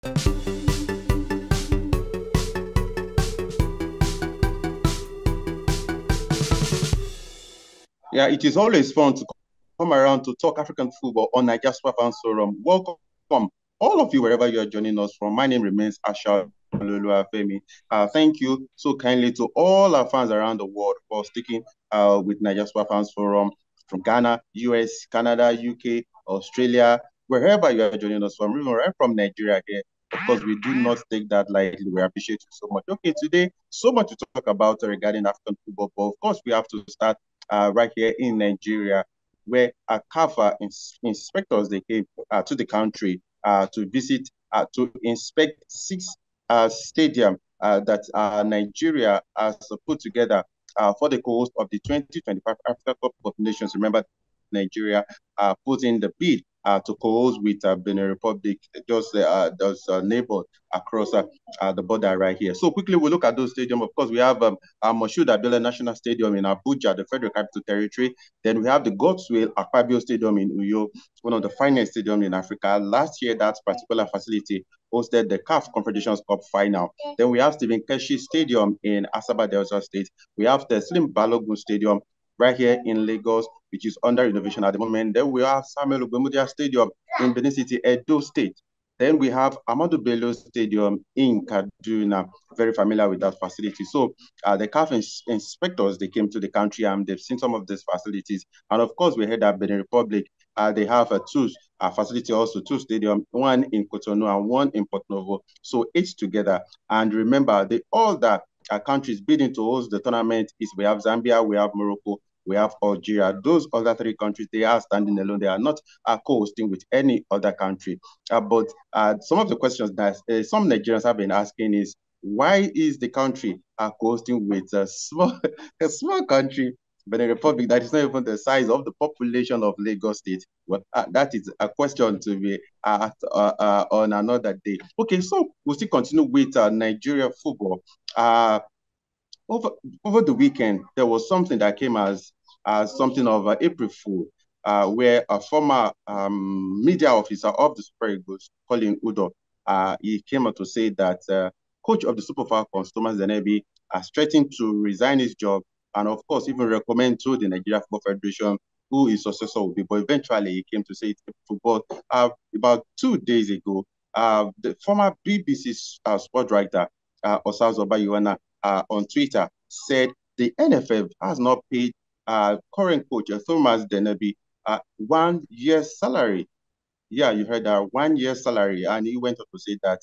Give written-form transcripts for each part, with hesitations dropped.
Yeah, it is always fun to come around to talk African football on Niger Super Fans Forum. Welcome, all of you, wherever you are joining us from. My name remains Asha Afemi. Thank you so kindly to all our fans around the world for sticking with Niger Super Fans Forum from Ghana, US, Canada, UK, Australia, wherever you are joining us from, even right from Nigeria here. Of course, we do not take that lightly. We appreciate you so much. Okay, today, so much to talk about regarding African football, but of course, we have to start right here in Nigeria, where CAF inspectors they came to the country to visit to inspect six stadium that Nigeria has put together for the co-host of the 2025 Africa Cup of Nations. Remember, Nigeria put in the bid to co-host with Benin Republic, just those neighbors across the border right here. So quickly, we look at those stadiums. Of course, we have Moshood Abiola National Stadium in Abuja, the Federal Capital Territory. Then we have the Godswill Akpabio Stadium in Uyo, one of the finest stadiums in Africa. Last year, that particular facility hosted the CAF Confederation Cup final. Then we have Keshi Stadium in Asaba, Delta State. We have the Teslim Balogun Stadium right here in Lagos, which is under renovation at the moment. Then we have Samuel Ogbemudia Stadium in Benin City, Edo State. Then we have Ahmadu Bello Stadium in Kaduna, very familiar with that facility. So the CAF inspectors, they came to the country and they've seen some of these facilities. And of course, we heard that Benin Republic, they have two facility also, two stadiums, one in Cotonou and one in Port Novo. So 8 together. And remember, all the countries bidding to host the tournament is we have Zambia, we have Morocco, we have Algeria. Those other 3 countries, they are standing alone. They are not co-hosting with any other country. But some of the questions that some Nigerians have been asking is, why is the country co-hosting with a small country, Benin Republic, that is not even the size of the population of Lagos State? Well, that is a question to be asked on another day. Okay, so we'll still continue with Nigeria football. Over the weekend, there was something that came as something of April Fool, where a former media officer of the Super Eagles, Colin Udo, he came out to say that coach of the Super Falcons, Thomas Denebi, has threatened to resign his job and, of course, even recommend to the Nigeria Football Federation who his successor will be. But eventually, he came to say it in football. About 2 days ago, the former BBC sport writer, Osazo Bayuana, on Twitter said the NFF has not paid current coach Thomas Denebi 1 year's salary. Yeah, you heard that, 1 year's salary. And he went on to say that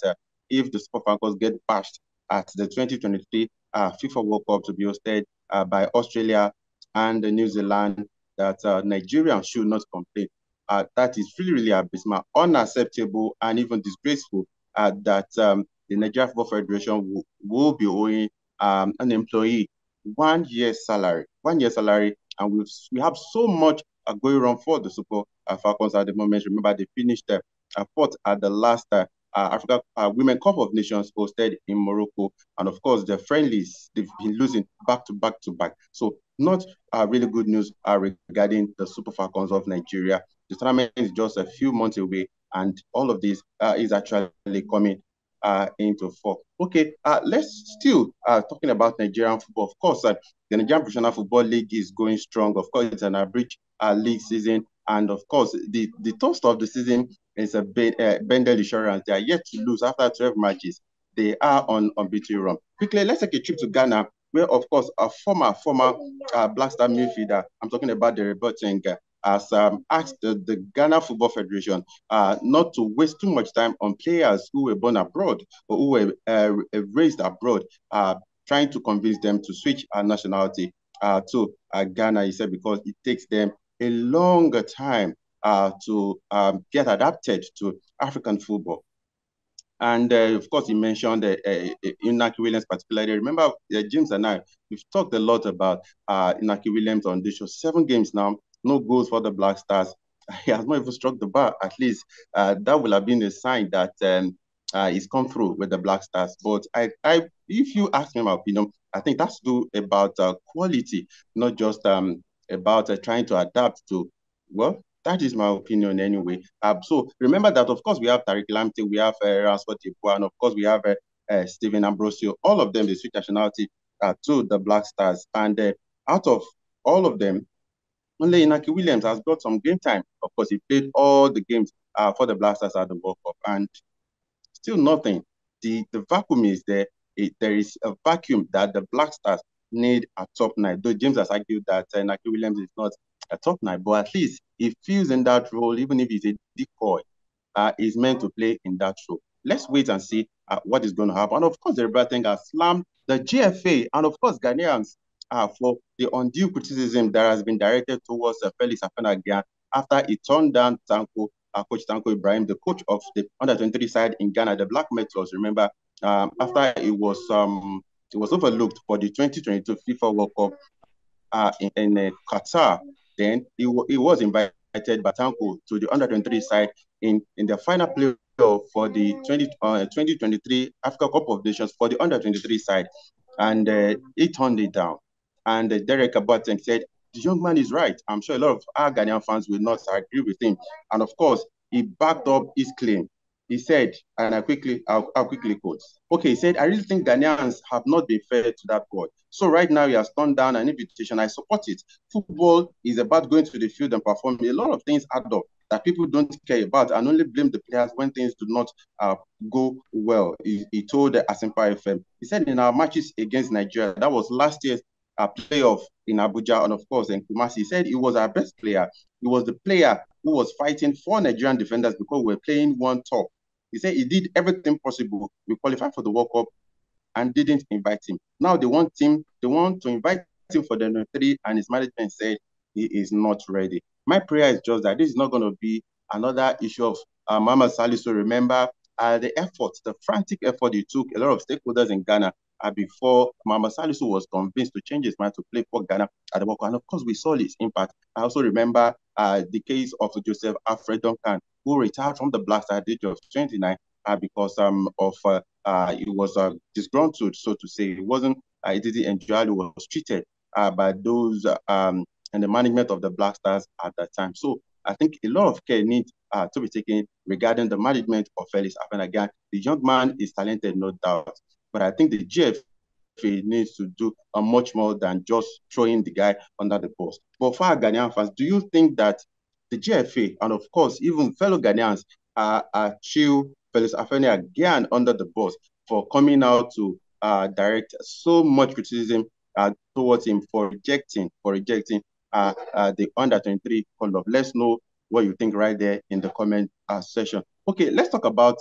if the Super Falcons get bashed at the 2023 FIFA World Cup to be hosted by Australia and New Zealand, that Nigerians should not complain. That is really, really abysmal, unacceptable, and even disgraceful that the Nigeria Football Federation will be owing an employee 1 year's salary, and we have so much going on for the Super Falcons at the moment. Remember, they finished fourth at the last Africa Women Cup of Nations hosted in Morocco, and of course the friendlies, they've been losing back to back. So not really good news regarding the Super Falcons of Nigeria. The tournament is just a few months away, and all of this is actually coming into form. Okay, let's still talking about Nigerian football. Of course, the Nigerian Professional Football League is going strong. Of course, it's an average league season, and of course, the toast of the season is a Bendel Insurance. They are yet to lose after 12 matches. They are on unbeaten run. Quickly, let's take a trip to Ghana, where of course a former Black Star midfielder, I'm talking about the Boateng, has asked the Ghana Football Federation not to waste too much time on players who were born abroad or who were raised abroad, trying to convince them to switch nationality to Ghana. He said because it takes them a longer time to get adapted to African football. And of course, he mentioned Inaki Williams particularly. Remember, James and I, we've talked a lot about Inaki Williams on this show. 7 games now, no goals for the Black Stars. He has not even struck the bar. At least that will have been a sign that he's come through with the Black Stars. But if you ask me my opinion, I think that's to do about quality, not just about trying to adapt to, well, That is my opinion anyway. So remember that, of course, we have Tariq Lamptey, we have Ransford Chipua, and of course, we have Stephen Ambrosio. All of them, they switch nationality to the Black Stars. And out of all of them, only Inaki Williams has got some game time. Of course, he played all the games for the Black Stars at the World Cup. And still nothing. The vacuum is there. There is a vacuum that the Black Stars need a top nine. Though James has argued that Naki Williams is not a top nine, but at least he feels in that role, even if he's a decoy, is meant to play in that role. Let's wait and see what is going to happen. And of course, the Boateng has slammed the GFA and of course Ghanaians for the undue criticism that has been directed towards Felix Afena-Gyan after he turned down Coach Tanko Ibrahim, the coach of the under-23 side in Ghana, the Black Meteors. Remember, after it was overlooked for the 2022 FIFA World Cup in Qatar, then he was invited by Tanko to the under-23 side in the final playoff for the 2023 Africa Cup of Nations for the under-23 side, and he turned it down. And Derek Boateng said, the young man is right. I'm sure a lot of our Ghanaian fans will not agree with him. And of course, he backed up his claim. He said, and I'll quickly quote. Okay, he said, I really think Ghanaians have not been fair to that boy. So right now he has turned down an invitation. I support it. Football is about going to the field and performing. A lot of things add up that people don't care about and only blame the players when things do not go well. He told Asimpa FM. He said in our matches against Nigeria, that was last year's playoff in Abuja, and of course in Kumasi, he said he was our best player. He was the player who was fighting for Nigerian defenders because we were playing one top. He said he did everything possible. We qualified for the World Cup and didn't invite him. Now they want to invite him for the 3, and his management said he is not ready. My prayer is just that this is not going to be another issue of Mama Salisu. Remember the frantic effort he took, a lot of stakeholders in Ghana before Mama Salisu was convinced to change his mind to play for Ghana at the World Cup. And of course, we saw his impact. I also remember the case of Joseph Alfred Duncan, who retired from the Black Stars at the age of 29 because he was disgruntled, so to say. He didn't enjoy how he was treated by those in the management of the Black Stars at that time. So I think a lot of care needs to be taken regarding the management of Felix Afena-Gyan. The young man is talented, no doubt, but I think the GFA needs to do much more than just throwing the guy under the bus. But for our Ghanaian fans, do you think that the GFA and of course even fellow Ghanaians chill Felix Afena-Gyan under the bus for coming out to direct so much criticism towards him for rejecting the under-23 call-up? Let's know what you think right there in the comment section. Okay, let's talk about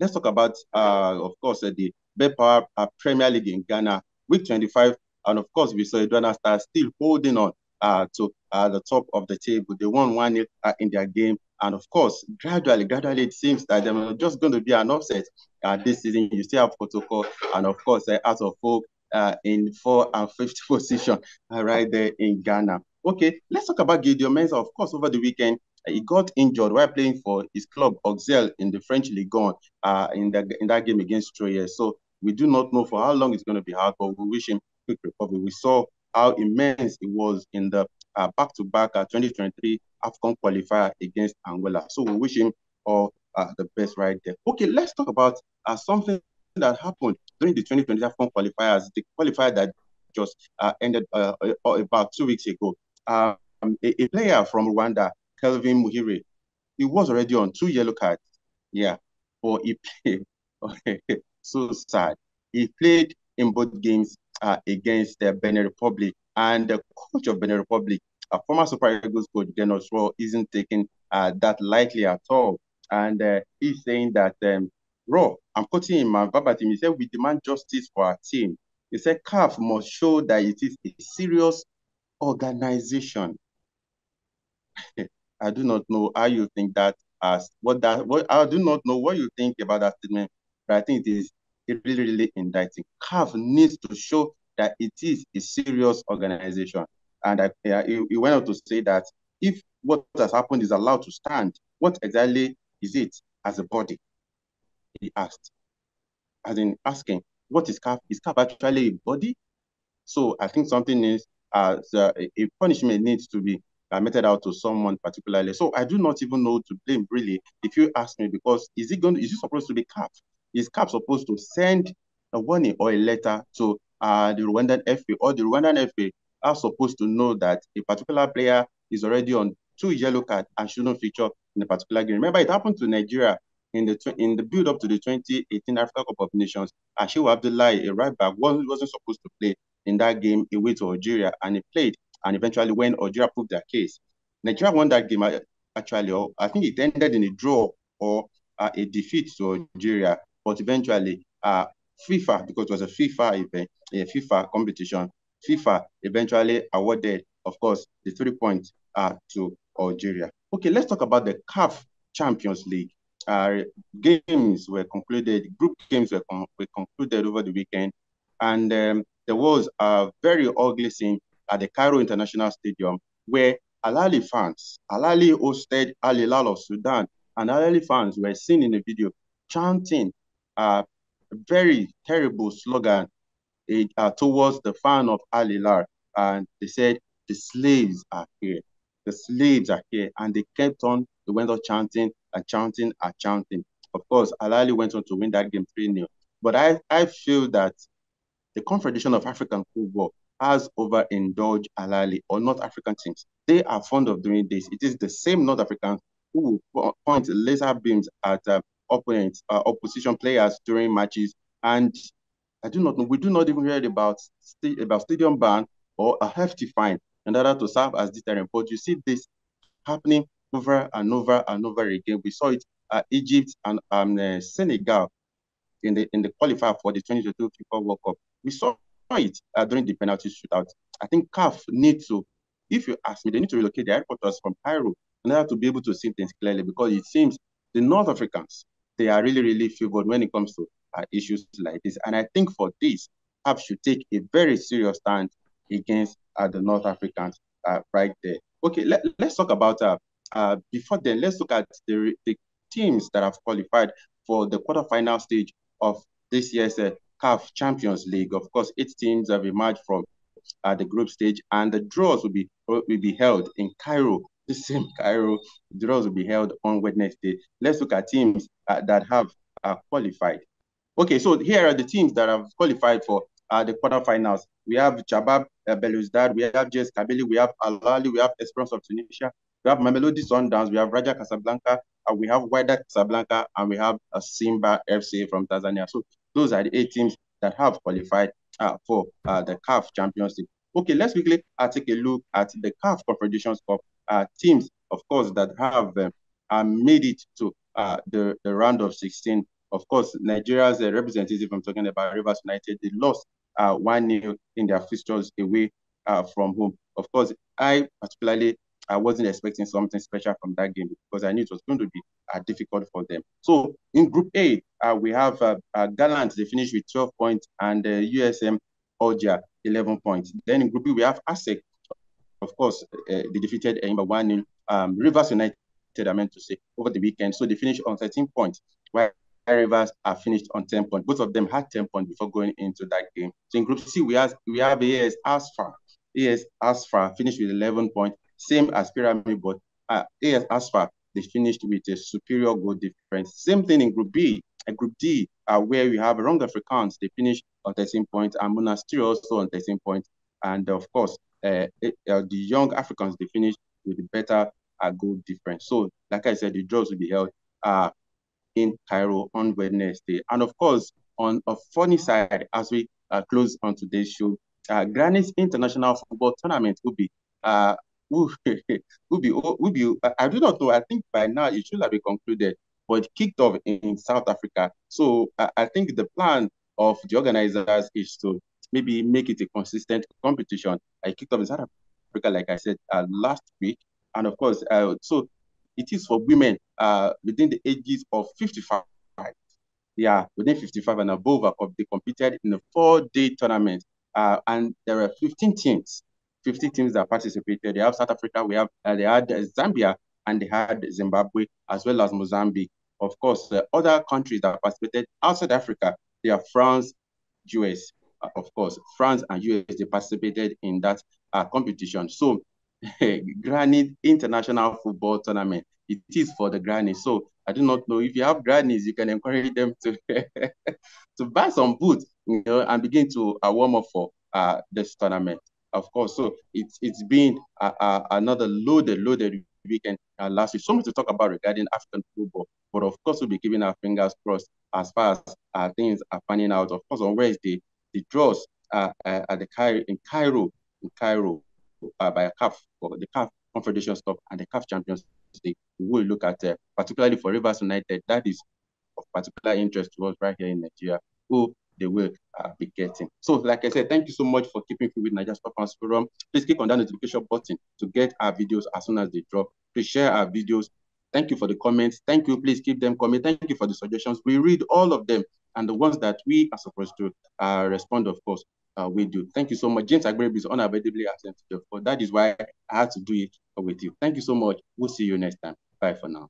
of course, the Best Power Premier League in Ghana, week 25, and of course, we saw Edwana Stars still holding on to the top of the table. They won 1-0 in their game, and of course, gradually, it seems that they're just going to be an offset this season. You still have Protocol, and of course, Out of Hope in 4th and 5th position right there in Ghana. Okay, let's talk about Gideon Mensah. Of course, over the weekend, he got injured while playing for his club Auxerre in the French Ligue 1 in that game against Troyes. So we do not know for how long it's going to be out, but we wish him quick recovery. We saw how immense it was in the back-to-back 2023 AFCON qualifier against Angola. So we wish him all the best right there. Okay, let's talk about something that happened during the 2020 AFCON qualifiers, the qualifier that just ended about 2 weeks ago. A player from Rwanda, Kelvin Muhire, he was already on 2 yellow cards. Yeah, but he played. So sad. He played in both games against the Benin Republic, and the coach of Benin Republic, a former Super Eagles coach, Dennis Raw, isn't taking that lightly at all. And he's saying that, Raw, I'm quoting him verbatim, he said, we demand justice for our team. He said, CAF must show that it is a serious organization. I do not know how you think that I do not know what you think about that statement, but I think it is really, really indicting. CAF needs to show that it is a serious organization. And he went on to say that if what has happened is allowed to stand, what exactly is it as a body? He asked. As in asking, what is CAF? Is CAF actually a body? So I think something is a punishment needs to be meted out to someone particularly. So I do not even know to blame really, if you ask me, because is it supposed to be CAF? Is CAF supposed to send a warning or a letter to the Rwandan FA, or the Rwandan FA are supposed to know that a particular player is already on 2 yellow cards and shouldn't feature in a particular game? Remember, it happened to Nigeria in the build up to the 2018 Africa Cup of Nations. Ashiru Abdullahi, a right back, wasn't supposed to play in that game away to Algeria, and he played. And eventually, when Algeria proved their case, Nigeria won that game actually. Or I think it ended in a draw or a defeat to Algeria. But eventually, FIFA, because it was a FIFA event, a FIFA competition, FIFA eventually awarded, of course, the 3 points to Algeria. Okay, let's talk about the CAF Champions League. Games were concluded, group games were concluded over the weekend, and there was a very ugly scene at the Cairo International Stadium where Al Ahly fans, Al Ahly hosted Al Hilal of Sudan, and Al Ahly fans were seen in the video chanting a very terrible slogan towards the fan of Al Hilal, and they said, "The slaves are here. The slaves are here." And they went on chanting and chanting and chanting. Of course, Al Ahly went on to win that game 3-0. But I feel that the Confederation of African Football has overindulged Al Ahly, or North African teams. They are fond of doing this. It is the same North Africans who will point laser beams at opponents, opposition players during matches. And I do not know, we do not even hear about stadium ban or a hefty fine in order to serve as deterrent. But you see this happening over and over and over again. We saw it Egypt and Senegal in the qualifier for the 2022 FIFA World Cup. We saw it during the penalty shootout. I think CAF needs to, if you ask me, they need to relocate their headquarters from Cairo in order to be able to see things clearly, because it seems the North Africans, they are really, really favored when it comes to issues like this. And I think for this, CAF should take a very serious stand against the North Africans right there. Okay, let's talk about, before then, let's look at the teams that have qualified for the quarterfinal stage of this year's CAF Champions League. Of course, 8 teams have emerged from the group stage, and the draws will be held in Cairo, the same Cairo. The draws will be held on Wednesday. Let's look at teams that have qualified. Okay, so here are the teams that have qualified for the quarterfinals. We have Chabab Belouizdad, we have JS Kabylie, we have Al Ahly, we have Esperance of Tunisia, we have Mamelodi Sundowns, we have Raja Casablanca, we have Wydad Casablanca, and we have Simba FC from Tanzania. So those are the 8 teams that have qualified for the CAF Champions League. Okay, let's quickly take a look at the CAF Confederations Cup teams, of course, that have made it to the round of 16. Of course, Nigeria's representative, I'm talking about Rivers United, they lost 1-0 in their fixtures away from home. Of course, I wasn't expecting something special from that game, because I knew it was going to be difficult for them. So in Group A, we have Gallant, they finished with 12 points, and USM Alger, 11 points. Then in Group B, we have ASEC, of course, they defeated Enyimba 1-0. Rivers United, I meant to say, over the weekend. So they finished on 13 points, while Rivers are finished on 10 points. Both of them had 10 points before going into that game. So in Group C, we have AS Asfa. AS Asfa finished with 11 points, same as Pyramid, but AS Asfa, they finished with a superior goal difference. Same thing in Group B. Group D, where we have Young Africans, they finished on 13 points, and Monastery also on 13 points. And of course, the Young Africans, they finished with a better goal difference. So, like I said, the draws will be held in Cairo on Wednesday. And of course, on a funny side, as we close on today's show, Granny's International Football Tournament will be, I do not know, I think by now it should have been concluded, but it kicked off in South Africa. So I think the plan of the organizers is to maybe make it a consistent competition. I kicked off in South Africa, like I said, last week. And of course, so it is for women within the ages of 55. Yeah, within 55 and above, they competed in a 4-day tournament. And there are 15 teams that participated. They have South Africa, they had Zambia, and they had Zimbabwe, as well as Mozambique. Of course, the other countries that participated outside Africa, they are France, US. Of course, France and US, they participated in that competition. So Granny International Football Tournament. It is for the grannies. So I do not know if you have grannies, you can encourage them to to buy some boots, and begin to warm up for this tournament. Of course, so it's been another loaded weekend last week. So much to talk about regarding African football, but of course we'll be keeping our fingers crossed as far as things are panning out. Of course, on Wednesday the draws at the Cairo by CAF, for the CAF Confederation Cup and the CAF Champions League. We will look at particularly for Rivers United. That is of particular interest to us right here in Nigeria, who they will be getting. So, like I said, thank you so much for keeping with Nigeria Sport Fans Forum. Please click on that notification button to get our videos as soon as they drop. Please share our videos. Thank you for the comments. Thank you. Please keep them coming. Thank you for the suggestions. We read all of them, and the ones that we are supposed to respond, of course, we do. Thank you so much. James Agberebi is unavailably absent today, but that is why I had to do it with you. Thank you so much. We'll see you next time. Bye for now.